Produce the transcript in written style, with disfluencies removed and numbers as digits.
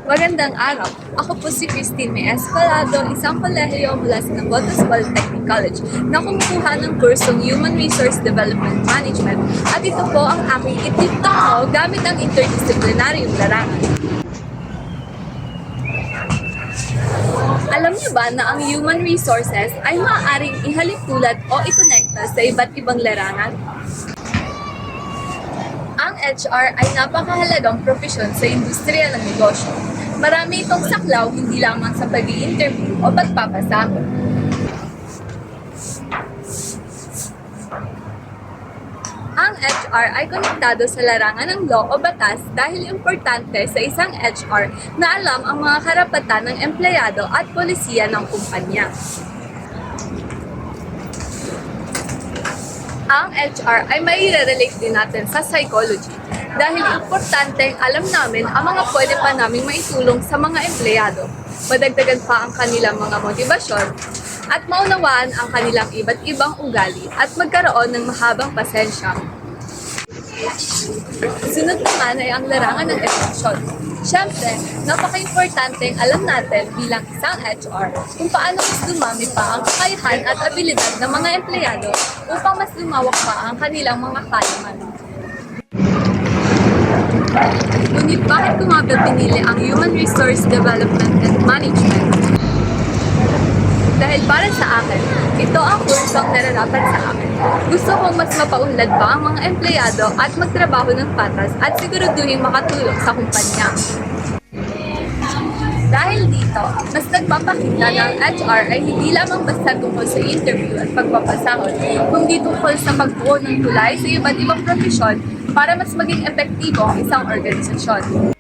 Magandang araw. Ako po si Christine May Escalado, isang kolehiyo mula sa Navotas Polytechnic College na kumukuha ng kursong Human Resource Development Management at ito po ang aking itituro gamit ang interdisciplinaryong larangan. Alam niyo ba na ang human resources ay maaaring ihalintulad o ikonekta sa iba't ibang larangan? Ang HR ay napakahalagang propesyon sa industriya ng negosyo. Marami itong saklaw hindi lamang sa pag-i-interview o pagpapasahod. Ang HR ay konektado sa larangan ng law o batas dahil importante sa isang HR na alam ang mga karapatan ng empleyado at polisiya ng kumpanya. Ang HR ay maire-relate din natin sa psychology dahil importante alam namin ang mga pwede pa naming maitulong sa mga empleyado, madagdagan pa ang kanilang mga motibasyon, at maunawaan ang kanilang iba't ibang ugali at magkaroon ng mahabang pasensya. Sunod naman ay ang larangan ng edukasyon. Siyempre, napaka-importante alam natin bilang isang HR kung paano mas dumami pa ang kakayahan at abilidad ng mga empleyado upang mas lumawak pa ang kanilang mga kaalaman. Ngunit bakit ko nga ba pinili ang Human Resource Development and Management? Dahil para sa akin, ito ang kursong nararapat sa akin. Gusto kong mas mapaunlad pa ang mga empleyado at magtrabaho ng patas at siguraduhin makatulong sa kumpanya. Dahil dito, mas nagpapakita na ang HR ay hindi lamang basta tungkol sa interview at pagpapasahod, kundi tungkol sa pagbuo ng tulay sa iba't ibang profesyon para mas maging epektibo ang isang organisasyon.